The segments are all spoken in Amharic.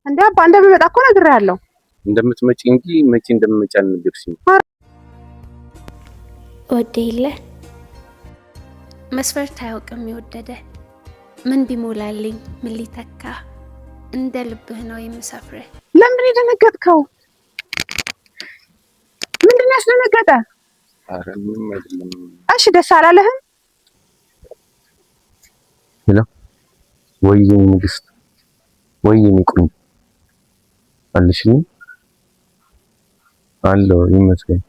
እንዴ አባ እንደምመጣ እኮ ነግሬሃለሁ። እንደምትመጪ እንጂ መቼ እንደምመጪ አልነገርሽኝም። ወዴለ መስፈርት አያውቅም የወደደ ምን ቢሞላልኝ ምን ሊተካ እንደ ልብህ ነው የምሰፍርህ። ለምን የደነገጥከው? ምንድን ነው ያስደነገጠ? ኧረ ምንም አይደለም። እሺ ደስ አላለህም? ሄሎ ወይዬ ንግስት፣ ወይዬ ቆንጆ አለሽኝ? አለው ይመስገን።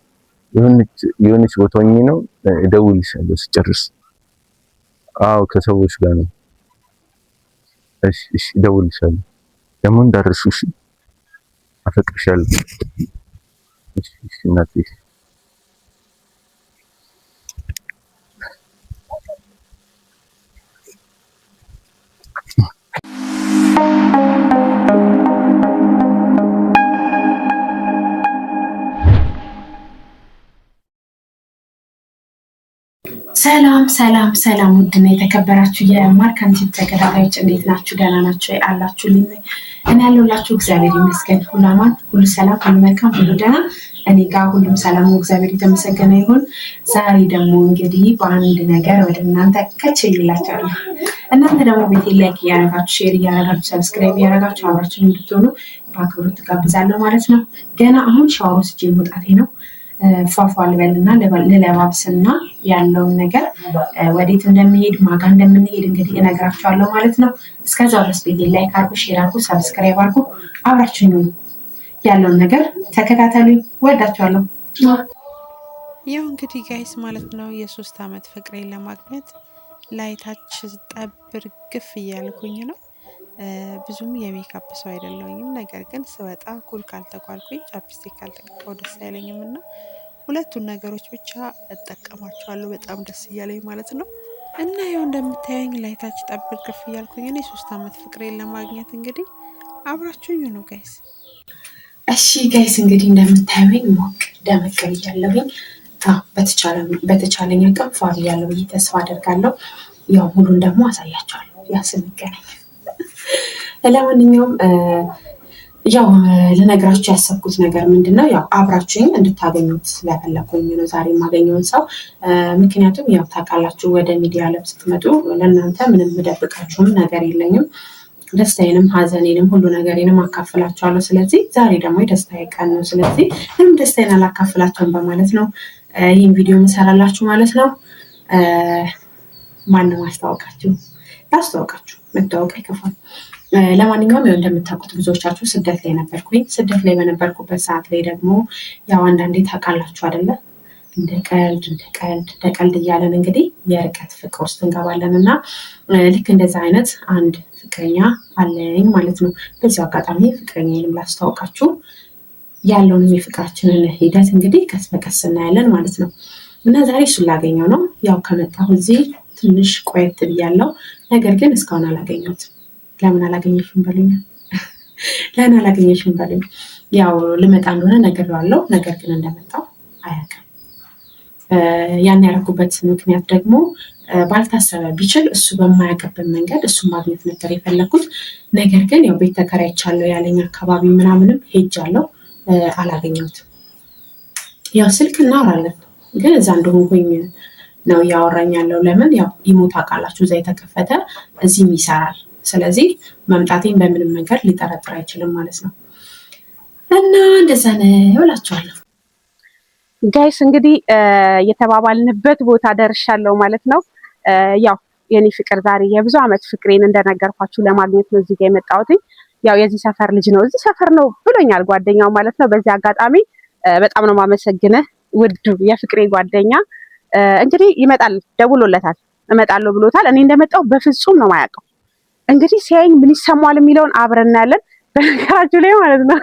የሆነች ቦታ ሆኜ ነው፣ እደውልልሻለሁ ስጨርስ። አዎ ከሰዎች ጋር ነው። እሺ እሺ እደውልልሻለሁ። ደግሞ እንዳትረሺው እሺ? አፈቅርሻለሁ። እሺ እሺ እናቴ። ሰላም ሰላም ሰላም፣ ውድና የተከበራችሁ የማርካም ቲቪ ተከታታዮች እንዴት ናችሁ? ደህና ናችሁ አላችሁልኝ? እኔ ያለሁላችሁ እግዚአብሔር ይመስገን፣ ሁሉ አማን፣ ሁሉ ሰላም፣ ሁሉ መልካም፣ ሁሉ ደህና። እኔ ጋር ሁሉም ሰላም ነው፣ እግዚአብሔር የተመሰገነ ይሁን። ዛሬ ደግሞ እንግዲህ በአንድ ነገር ወደ እናንተ ከች ይላችኋለሁ። እናንተ ደግሞ ቤቴ ላይክ እያደረጋችሁ ሼር እያደረጋችሁ ሰብስክራይብ እያደረጋችሁ አብራችሁ እንድትሆኑ በአክብሮት ትጋብዛለሁ ማለት ነው። ገና አሁን ሻወር ወስጄ መውጣቴ ነው። ፏፏ ልበልና ልለባብስና ያለውን ነገር ወዴት እንደሚሄድ ማጋ እንደምንሄድ እንግዲህ እነግራችኋለሁ ማለት ነው። እስከዛው ድረስ ቤቴ ላይክ አድርጉ፣ ሼር አድርጉ፣ ሰብስክራይብ አድርጉ፣ አብራችሁኝ ሁኑ። ያለውን ነገር ተከታተሉ። ወዳችኋለሁ። ያው እንግዲህ ጋይስ ማለት ነው የ3 ዓመት ፍቅሬን ለማግኘት ላይታች ጠብር ግፍ እያልኩኝ ነው። ብዙም የሜካፕ ሰው አይደለሁኝም። ነገር ግን ስወጣ ኩል ካልተኳልኩኝ ቻፕስቲክ ካልተቀባው ደስ አይለኝም እና ሁለቱን ነገሮች ብቻ እጠቀማቸዋለሁ በጣም ደስ እያለኝ ማለት ነው። እና ያው እንደምታዩኝ ላይታች ጠብር ግፍ እያልኩኝ እኔ 3 ዓመት ፍቅሬን ለማግኘት እንግዲህ አብራችሁኝ ነው ጋይስ። እሺ ጋይስ እንግዲህ እንደምታዩኝ ሞቅ ደመቅ ብያለሁኝ። በተቻለኝ አቅም ፏ ብያለሁ ብዬ ተስፋ አደርጋለሁ። ያው ሙሉን ደግሞ አሳያቸዋለሁ ያስንገናኝ። ለማንኛውም ያው ልነግራችሁ ያሰብኩት ነገር ምንድነው፣ ያው አብራችሁኝ እንድታገኙት ስለፈለኩኝ ነው ዛሬ የማገኘውን ሰው። ምክንያቱም ያው ታውቃላችሁ ወደ ሚዲያ ላይ ስትመጡ ለእናንተ ምንም ምደብቃችሁም ነገር የለኝም። ደስታዬንም ሀዘኔንም ሁሉ ነገሬንም አካፍላችኋለሁ። ስለዚህ ዛሬ ደግሞ የደስታዬ ቀን ነው። ስለዚህ ምንም ደስታዬን አላካፍላችሁም በማለት ነው ይህን ቪዲዮ የምሰራላችሁ ማለት ነው። ማንም አስታወቃችሁ ላስታወቃችሁ፣ መታወቅ አይከፋም። ለማንኛውም ያው እንደምታውቁት ብዙዎቻችሁ ስደት ላይ ነበርኩኝ። ስደት ላይ በነበርኩበት ሰዓት ላይ ደግሞ ያው አንዳንዴ ታውቃላችሁ አይደለ እንደ ቀልድ እያለን እንግዲህ የርቀት ፍቅር ውስጥ እንገባለን እና ልክ እንደዛ አይነት አንድ ፍቅረኛ አለኝ ማለት ነው። በዚሁ አጋጣሚ ፍቅረኛዬንም ላስታውቃችሁ። ያለውንም የፍቅራችንን ሂደት እንግዲህ ቀስ በቀስ እናያለን ማለት ነው። እና ዛሬ እሱን ላገኘው ነው። ያው ከመጣሁ እዚህ ትንሽ ቆየት ብያለሁ። ነገር ግን እስካሁን አላገኘሁትም። ለምን አላገኘሽም በሉኝ። ለምን አላገኘሽም በሉኝ። ያው ልመጣ እንደሆነ ነግሬዋለሁ። ነገር ግን እንደመጣሁ አያውቅም። ያን ያደረኩበት ምክንያት ደግሞ ባልታሰበ ቢችል እሱ በማያውቅበት መንገድ እሱን ማግኘት ነበር የፈለኩት። ነገር ግን ያው ቤት ተከራይቻለሁ ያለኝ አካባቢ ምናምንም ሄጃለሁ፣ አላገኘሁትም። ያው ስልክ እናወራለን ግን እዛ እንደሆንኩኝ ነው እያወራኝ ያለው። ለምን ያው ኢሞ ታውቃላችሁ እዛ የተከፈተ እዚህም ይሰራል። ስለዚህ መምጣቴን በምንም መንገድ ሊጠረጥር አይችልም ማለት ነው። እና እንደዛ ነው እላችኋለሁ ጋይስ። እንግዲህ የተባባልንበት ቦታ ደርሻለሁ ማለት ነው። ያው የኔ ፍቅር ዛሬ የብዙ ዓመት ፍቅሬን እንደነገርኳችሁ ለማግኘት ነው እዚህ ጋር የመጣሁት። ያው የዚህ ሰፈር ልጅ ነው፣ እዚህ ሰፈር ነው ብሎኛል ጓደኛው ማለት ነው። በዚህ አጋጣሚ በጣም ነው የማመሰግነህ ውድ የፍቅሬ ጓደኛ። እንግዲህ ይመጣል፣ ደውሎለታል፣ እመጣለሁ ብሎታል። እኔ እንደመጣሁ በፍጹም ነው የማያውቀው። እንግዲህ ሲያየኝ ምን ይሰማዋል የሚለውን አብረን እናያለን። በነገራችሁ ላይ ማለት ነው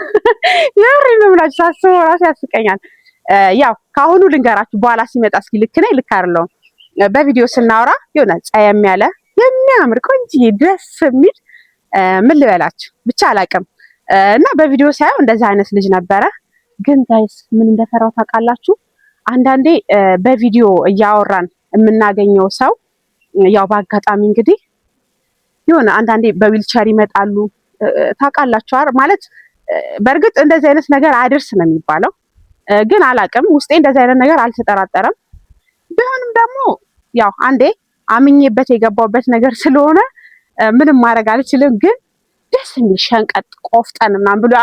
የምሬን ነው የምላችሁ፣ ሳስበው እራሱ ያስቀኛል። ያው ከአሁኑ ልንገራችሁ፣ በኋላ ሲመጣ እስኪ ልክ ነኝ ልክ አይደለሁም በቪዲዮ ስናወራ የሆነ ጸየም ያለ የሚያምር ቆንጆዬ ደስ የሚል ምን ልበላችሁ ብቻ አላውቅም። እና በቪዲዮ ሳየው እንደዚህ አይነት ልጅ ነበረ። ግን ጋይስ ምን እንደፈራው ታውቃላችሁ? አንዳንዴ በቪዲዮ እያወራን የምናገኘው ሰው ያው በአጋጣሚ እንግዲህ የሆነ አንዳንዴ በዊልቸር ይመጣሉ፣ ታውቃላችሁ ማለት በእርግጥ እንደዚህ አይነት ነገር አድርስ ነው የሚባለው፣ ግን አላቅም። ውስጤ እንደዚህ አይነት ነገር አልተጠራጠረም። ቢሆንም ደግሞ ያው አንዴ አምኜበት የገባውበት ነገር ስለሆነ ምንም ማድረግ አልችልም። ግን ደስ የሚል ሸንቀጥ ቆፍጠን ምናምን ብሎ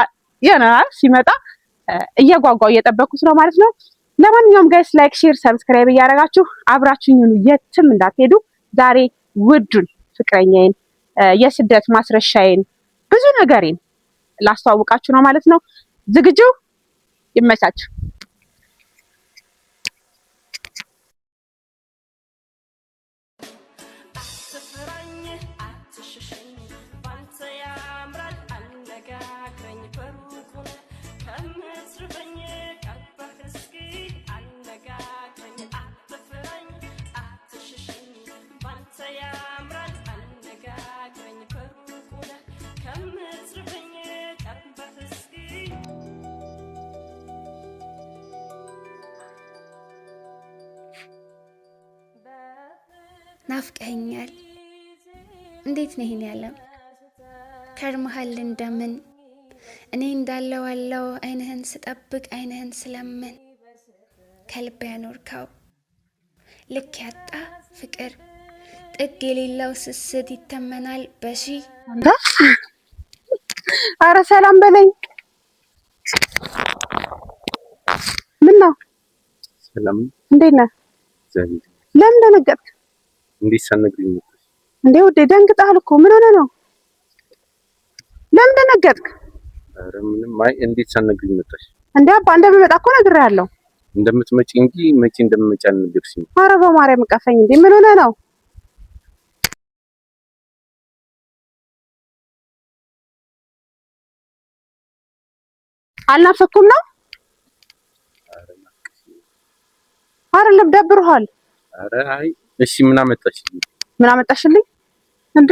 የሆነናል ሲመጣ እየጓጓው እየጠበኩት ነው ማለት ነው። ለማንኛውም ጋይስ ላይክ፣ ሼር፣ ሰብስክራይብ እያደረጋችሁ አብራችሁኝ ሁኑ፣ የትም እንዳትሄዱ። ዛሬ ውዱን ፍቅረኛዬን የስደት ማስረሻዬን ብዙ ነገሬን ላስተዋውቃችሁ ነው ማለት ነው። ዝግጁ? ይመቻችሁ። ናፍቀኸኛል። እንዴት ነው ይሄን ያለም ከርመሃል እንደምን እኔ እንዳለው አለው አይንህን ስጠብቅ አይንህን ስለምን ከልብ ያኖርከው ልክ ያጣ ፍቅር ጥግ የሌለው ስስት ይተመናል በሺ። አረ ሰላም በለኝ። ምን ነው? ሰላም እንዴት ነህ? ለምን ደነገጥክ? እንዴት ሳትነግሪኝ መጣሽ? እንዴ ውዴ ደንግጠሃል እኮ ምን ሆነ ነው? ለምን ደነገጥክ? አረ ምንም። አይ እንዴት ሳትነግሪኝ መጣሽ? እንዴ አባ እንደምመጣ እኮ ነግሬሃለሁ። እንደምትመጪ እንጂ መቼ እንደምመጪ አልነገርሽኝም። አረ በማርያም ቀፈኝ። እንዴ ምን ሆነ ነው? አልናፈኩም ነው? አይደለም ደብሮሃል? አረ አይ እሺ ምን አመጣሽልኝ? ምን አመጣሽልኝ እንዴ?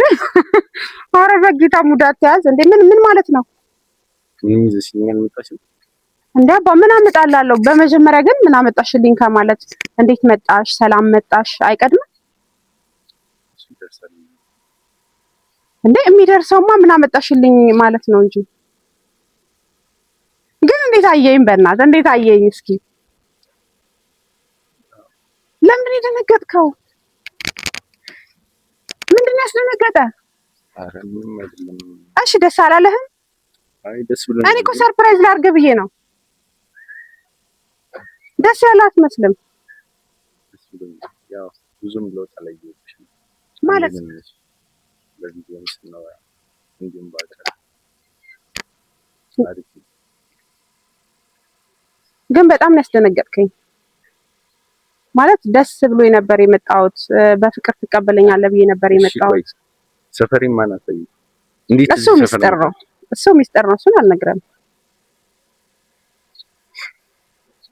አረ በጌታ ሙዳት ያዝ እንዴ! ምን ማለት ነው? ምን ይዘሽልኝ አልመጣሽም እንዴ? አባ ምን አመጣላለሁ? በመጀመሪያ ግን ምን አመጣሽልኝ ከማለት እንዴት መጣሽ፣ ሰላም መጣሽ አይቀድም እንዴ? የሚደርሰውማ ምን አመጣሽልኝ ማለት ነው እንጂ። ግን እንዴት አየኝ? በእናትህ እንዴት አየኝ? እስኪ ለምን የደነገጥከው? ምንድን ነው ያስደነገጠ? አረ ምንም አይደለም። እሺ ደስ አላለህም? አይ ደስ ብሎኛል። እኔ እኮ ሰርፕራይዝ ላድርግ ብዬ ነው። ደስ ያለ አትመስልም። ደስ ብሎኛል። ያው ብዙም ለውጥ አላየሁብሽም ማለት በቪዲዮ ነው እንዲሁም ባቀር አሪፍ። ግን በጣም ነው ያስደነገጥከኝ። ማለት ደስ ብሎ ነበር የመጣሁት። በፍቅር ትቀበለኛለህ ብዬ ነበር የመጣሁት። ሰፈሬን ማን አሳየኝ? እንዴት እሱ ሚስጥር ነው። እሱን አልነግረም።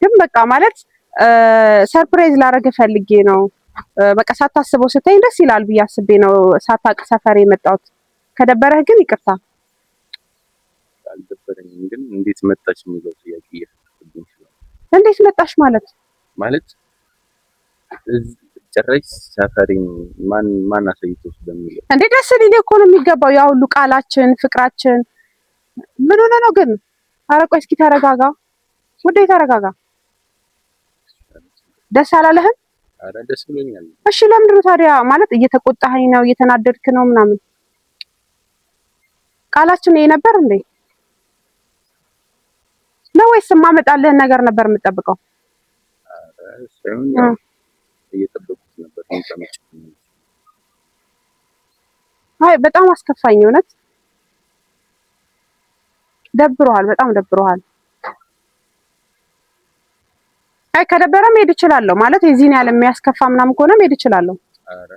ግን በቃ ማለት ሰርፕራይዝ ላደርግ ፈልጌ ነው። በቃ ሳታስበው ስታይ ደስ ይላል ብዬ አስቤ ነው ሳታውቅ ሰፈሬ የመጣሁት። ከደበረህ ግን ይቅርታ። አልደበረኝም። ግን እንዴት መጣች የሚለው ጥያቄ እየፈጠረብኝ ነው። እንዴት መጣሽ ማለት ጭራሽ ሰፈሬን ማን አሳይቶሽ በሚለው እንዴ? ደስ ሊል እኮ ነው የሚገባው። ያ ሁሉ ቃላችን፣ ፍቅራችን ምን ሆነ ነው ግን? ኧረ ቆይ እስኪ ተረጋጋ ውዴ፣ ተረጋጋ። ደስ አላለህም? ኧረ ደስ ብሎኛል። እሺ ለምንድን ነው ታዲያ? ማለት እየተቆጣኸኝ ነው? እየተናደድክ ነው ምናምን? ቃላችን ይሄ ነበር እንዴ ነው ወይስ የማመጣልህን ነገር ነበር የምጠብቀው? ኧረ ሳይሆን እየጠበቁት ነበር። አይ በጣም አስከፋኝ። እውነት ደብሮሃል፣ በጣም ደብሮሃል። አይ ከደበረ መሄድ እችላለሁ ማለት የዚህን ያህል የሚያስከፋ ምናምን ከሆነ መሄድ እችላለሁ። ኧረ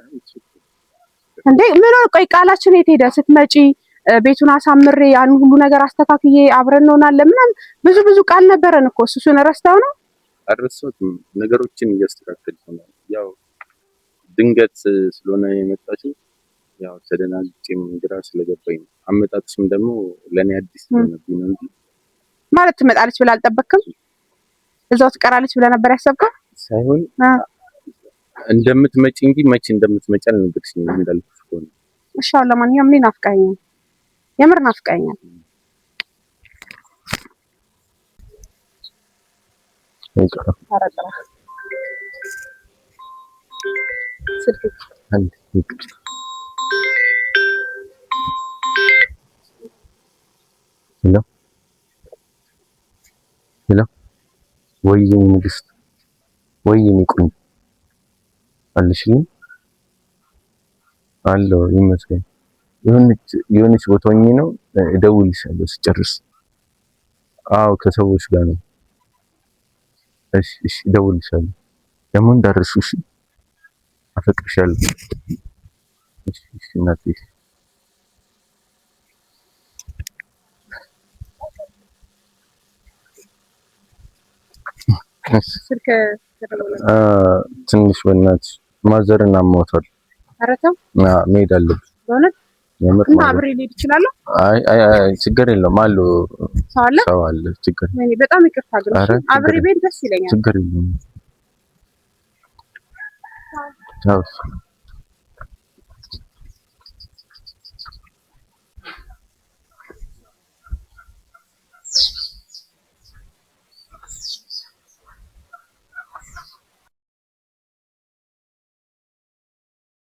እንዴ ምን ቆይ ቃላችን የት ሄደ? ስትመጪ ቤቱን አሳምሬ ያን ሁሉ ነገር አስተካክዬ አብረን እንሆናለን ምናምን ብዙ ቃል ነበረን እኮ። እሱን ረስተው ነው? አልረሳሁትም። ነገሮችን እያስተካከልኩ ነው። ያው ድንገት ስለሆነ የመጣችው ያው ተደናግጬም ግራ ስለገባኝ ነው። አመጣጥሽም ደግሞ ለኔ አዲስ ስለሆነብኝ ነው እንጂ ማለት ትመጣለች ብለህ አልጠበቅክም? እዛው ትቀራለች ብለህ ነበር ያሰብከው? ሳይሆን እንደምትመጪ እንጂ መቼ እንደምትመጪ አልነገርሽኝም እንዳልኩሽ ከሆነ። እሺ አሁን ለማንኛውም እኔ ናፍቀኸኛል። የምር ናፍቀኛል። ሄሎ ወይዬ ንግስት ወይዬ ቆንጆ አለሽልኝ? አለው ይመስገን። የሆነች ቦታ ሆኜ ነው እደውልልሻለሁ ስጨርስ። አዎ ከሰዎች ጋር ነው። እሺ እደውልልሻለሁ። ደግሞ እንዳትረሺ እሺ? አፈቅርሻለሁ። እሺ እናቴ። ስልክ ትንሽ በእናትሽ ማዘርን አሟታል። ኧረ ተው መሄድ አለብኝ በእውነት እና አብሬ ልሄድ እችላለሁ? አይ ችግር የለውም አለው ሰው አለ። ችግር በጣም ይቅርታ ግን አብሬ ብሄድ ደስ ይለኛል። ችግር የለውም። ቻው